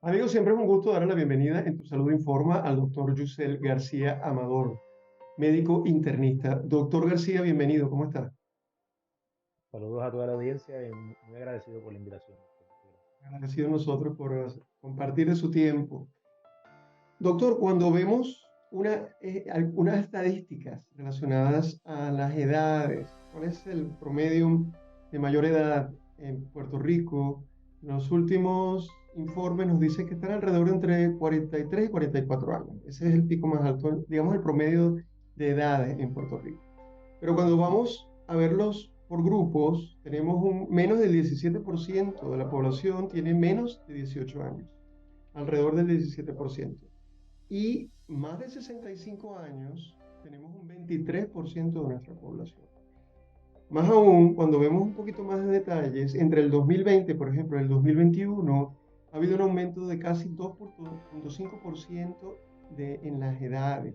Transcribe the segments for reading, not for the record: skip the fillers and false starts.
Amigos, siempre es un gusto darle la bienvenida en Tu Salud Informa al doctor Yusel García Amador, médico internista. Doctor García, bienvenido, ¿cómo está? Saludos a toda la audiencia y muy agradecido por la invitación. Agradecido a nosotros por compartir de su tiempo. Doctor, cuando vemos algunas estadísticas relacionadas a las edades, ¿cuál es el promedio de mayor edad en Puerto Rico? Los últimos informes nos dicen que están alrededor de entre 43 y 44 años. Ese es el pico más alto, digamos, el promedio de edades en Puerto Rico. Pero cuando vamos a verlos por grupos, tenemos menos del 17% de la población tiene menos de 18 años, alrededor del 17%. Y más de 65 años, tenemos un 23% de nuestra población. Más aún, cuando vemos un poquito más de detalles, entre el 2020, por ejemplo, y el 2021, ha habido un aumento de casi 2,5% en las edades.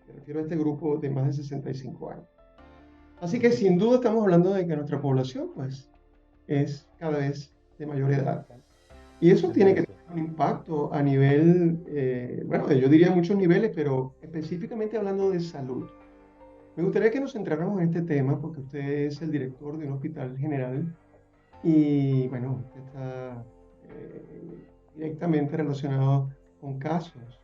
Me refiero a este grupo de más de 65 años. Así que Ujú. sin duda estamos hablando de que nuestra población, pues, es cada vez de mayor edad. Está, Y eso está tiene que envejeciendo. tener un impacto a nivel, bueno, yo diría muchos niveles, pero específicamente hablando de salud. Me gustaría que nos centráramos en este tema porque usted es el director de un hospital general y, bueno, usted está directamente relacionado con casos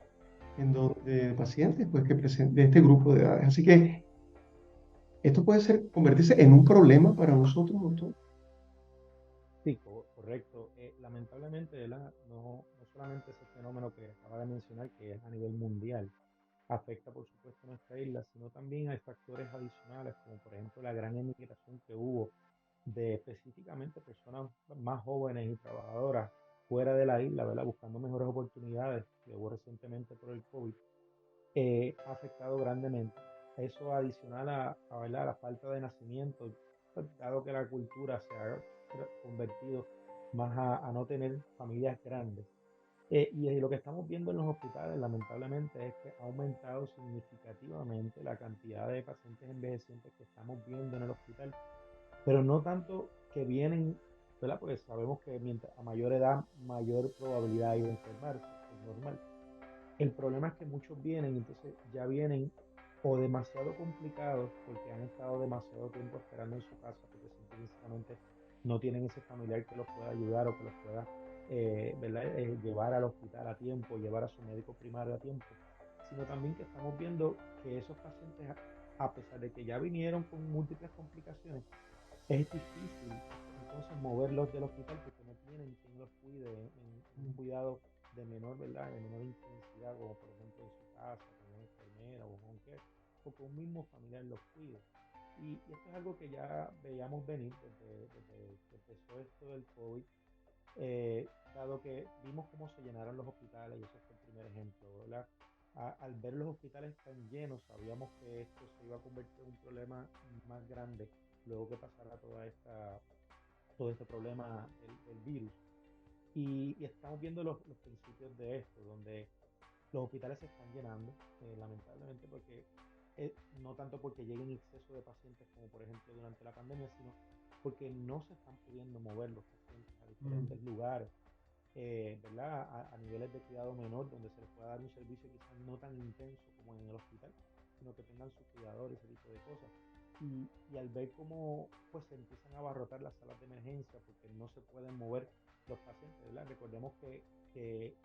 en donde pacientes, pues, de este grupo de edades. Así que esto puede convertirse en un problema para nosotros, doctor. Sí, correcto. Lamentablemente, ¿verdad? No solamente ese fenómeno que acaba de mencionar, que es a nivel mundial, afecta por supuesto a nuestra isla, sino también hay factores adicionales, como por ejemplo la gran emigración que hubo de específicamente personas más jóvenes y trabajadoras fuera de la isla, ¿verdad? Buscando mejores oportunidades, que hubo recientemente por el COVID. Ha afectado grandemente. Eso adicional ¿verdad? La falta de nacimiento, pues, dado que la cultura se ha convertido más a no tener familias grandes. Y lo que estamos viendo en los hospitales, lamentablemente, es que ha aumentado significativamente la cantidad de pacientes envejecientes que estamos viendo en el hospital, pero no tanto que vienen, ¿verdad? Porque sabemos que mientras a mayor edad, mayor probabilidad hay de enfermarse, es normal. El problema es que muchos vienen, entonces ya vienen o demasiado complicados porque han estado demasiado tiempo esperando en su casa porque simplemente no tienen ese familiar que los pueda ayudar o que los pueda ¿verdad? Llevar al hospital a tiempo, llevar a su médico primario a tiempo, sino también que estamos viendo que esos pacientes, a pesar de que ya vinieron con múltiples complicaciones, es difícil entonces moverlos del hospital porque no tienen quien los cuide en un cuidado de menor, ¿verdad? De menor intensidad, como por ejemplo en su casa, con una enfermera o un home care, o que un mismo familiar los cuide. Y esto es algo que ya veíamos venir desde que empezó esto del COVID, dado que vimos cómo se llenaron los hospitales, y ese fue el primer ejemplo, ¿verdad? Al ver los hospitales tan llenos, sabíamos que esto se iba a convertir en un problema más grande luego que pasara todo este problema del virus. Y estamos viendo los principios de esto, donde los hospitales se están llenando, lamentablemente, porque no tanto porque lleguen exceso de pacientes como por ejemplo durante la pandemia, sino porque no se están pudiendo mover los pacientes a Mm. diferentes lugares, ¿verdad? A niveles de cuidado menor, donde se les pueda dar un servicio quizás no tan intenso como en el hospital, sino que tengan su cuidador y ese tipo de cosas. Y al ver cómo pues se empiezan a abarrotar las salas de emergencia porque no se pueden mover los pacientes, ¿verdad? Recordemos que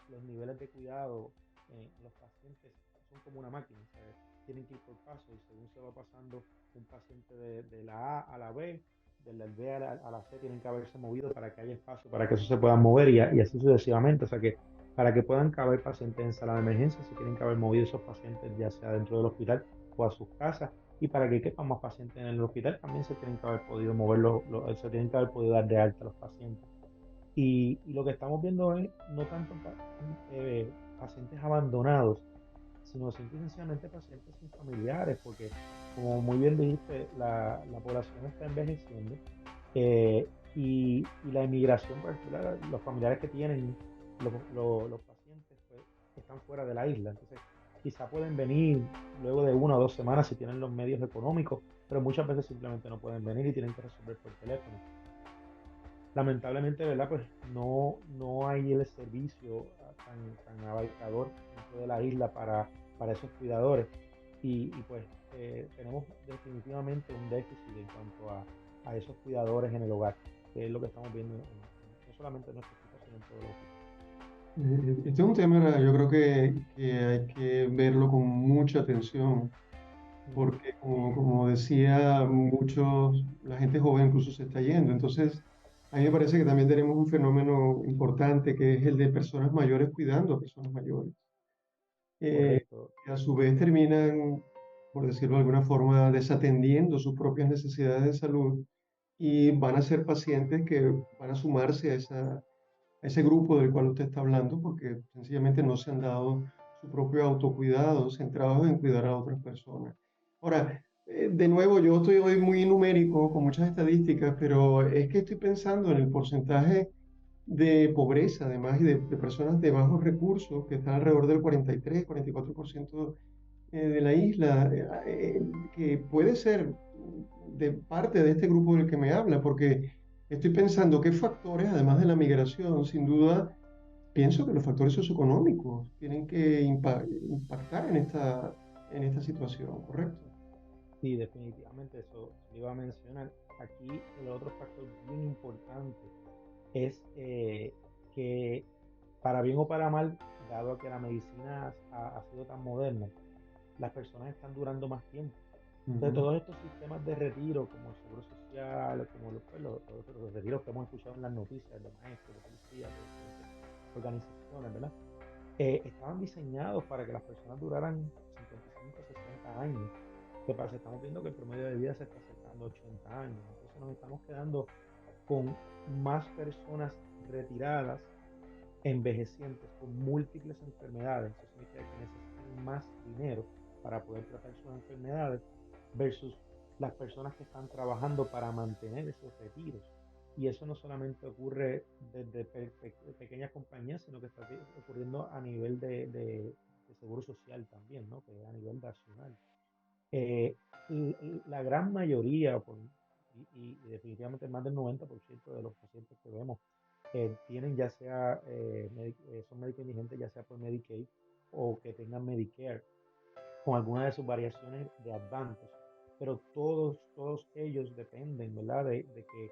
los niveles de cuidado en los pacientes son como una máquina, o sea, tienen que ir por paso y según se va pasando un paciente de la A a la B, de la B a la C, tienen que haberse movido para que haya espacio, para que eso se pueda mover y así sucesivamente, o sea que para que puedan caber pacientes en sala de emergencia se tienen que haber movido esos pacientes ya sea dentro del hospital o a sus casas, y para que quepan más pacientes en el hospital también se tienen que haber podido mover se tienen que haber podido dar de alta a los pacientes. Y lo que estamos viendo es no tanto pacientes abandonados, sino simple y sencillamente pacientes sin familiares, porque como muy bien dijiste, la población está envejeciendo, y la emigración, pues, ¿verdad? Los familiares que tienen los pacientes pues, están fuera de la isla, entonces quizá pueden venir luego de 1 o 2 semanas si tienen los medios económicos, pero muchas veces simplemente no pueden venir y tienen que resolver por teléfono. lamentablemente, ¿verdad? Pues no hay el servicio tan abarcador dentro de la isla para esos cuidadores. Pues tenemos definitivamente un déficit en cuanto a esos cuidadores en el hogar, que es lo que estamos viendo no solamente en nuestro hospital, sino en todos los hospitales. Este es un tema, yo creo que hay que verlo con mucha atención, Ujú. porque como decía, la gente joven incluso se está yendo. Entonces, a mí me parece que también tenemos un fenómeno importante que es el de personas mayores cuidando a personas mayores. eh, Correcto. que a su vez terminan, por decirlo de alguna forma, desatendiendo sus propias necesidades de salud y van a ser pacientes que van a sumarse a ese grupo del cual usted está hablando porque sencillamente no se han dado su propio autocuidado, centrados en cuidar a otras personas. Ahora, de nuevo, yo estoy hoy muy numérico, con muchas estadísticas, pero es que estoy pensando en el porcentaje de pobreza, además, y de personas de bajos recursos, que están alrededor del 43, 44% de la isla, que puede ser de parte de este grupo del que me habla, porque estoy pensando qué factores, además de la migración, sin duda, pienso que los factores socioeconómicos tienen que impactar en esta situación, ¿correcto? Sí, definitivamente eso le iba a mencionar. Aquí el otro factor bien importante es que para bien o para mal, dado que la medicina ha sido tan moderna, las personas están durando más tiempo. Entonces, Ujú. todos estos sistemas de retiro, como el Seguro Social, como los retiros que hemos escuchado en las noticias de maestros, de policías, de diferentes organizaciones, ¿verdad? Estaban diseñados para que las personas duraran 55, 60 años. ¿Qué pasa? Estamos viendo que el promedio de vida se está acercando a 80 años. Entonces nos estamos quedando con más personas retiradas, envejecientes, con múltiples enfermedades. Eso significa que necesitan más dinero para poder tratar sus enfermedades versus las personas que están trabajando para mantener esos retiros. Y eso no solamente ocurre desde pequeñas compañías, sino que está ocurriendo a nivel de seguro social también, ¿no? Que es a nivel nacional. Eh, la gran mayoría, y definitivamente más del 90% de los pacientes que vemos, tienen ya sea, son médicos indigentes, ya sea por Medicaid o que tengan Medicare, con alguna de sus variaciones de Advantage. Pero todos ellos dependen, ¿verdad? De que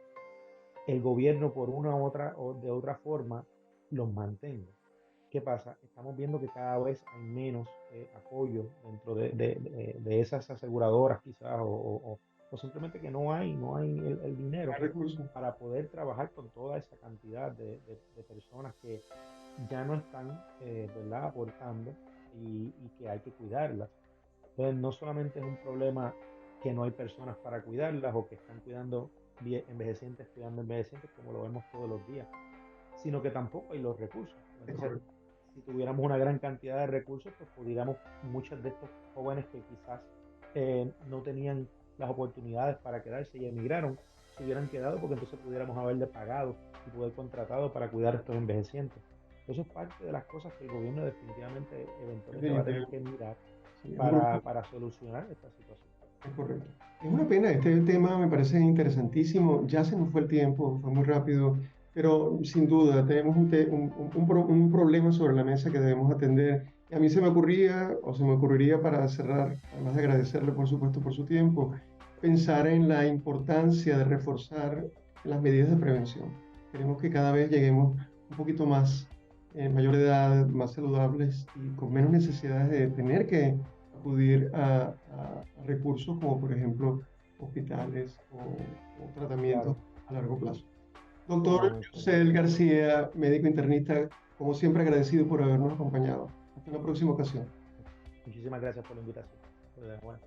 el gobierno por una u otra o de otra forma los mantenga. ¿Qué pasa? Estamos viendo que cada vez hay menos apoyo dentro de esas aseguradoras quizás o simplemente que no hay el dinero Más recursos. para poder trabajar con toda esa cantidad de personas que ya no están, ¿verdad?, aportando y que hay que cuidarlas. Entonces, no solamente es un problema que no hay personas para cuidarlas o que están cuidando envejecientes, cuidando envejecientes, como lo vemos todos los días, sino que tampoco hay los recursos. Es Entonces, correcto. si tuviéramos una gran cantidad de recursos, pues pudiéramos, muchos de estos jóvenes que quizás no tenían las oportunidades para quedarse y emigraron, se hubieran quedado porque entonces pudiéramos haberle pagado y poder contratado para cuidar a estos envejecientes. Eso es parte de las cosas que el gobierno definitivamente eventualmente va a tener que Definitivamente. mirar Sí, es un problema. para solucionar esta situación. Es correcto. Es una pena, este tema me parece interesantísimo. Ya se nos fue el tiempo, fue muy rápido, pero sin duda tenemos un problema sobre la mesa que debemos atender. Y a mí se me ocurría, o se me ocurriría para cerrar, además de agradecerle por supuesto por su tiempo, pensar en la importancia de reforzar las medidas de prevención. Queremos que cada vez lleguemos un poquito más en mayor edad, más saludables y con menos necesidades de tener que acudir a recursos como por ejemplo hospitales o tratamientos Claro, a largo plazo. Doctor como mencionaba. José García, médico internista, como siempre agradecido por habernos acompañado. Hasta una próxima ocasión. Muchísimas gracias por la invitación. Bueno.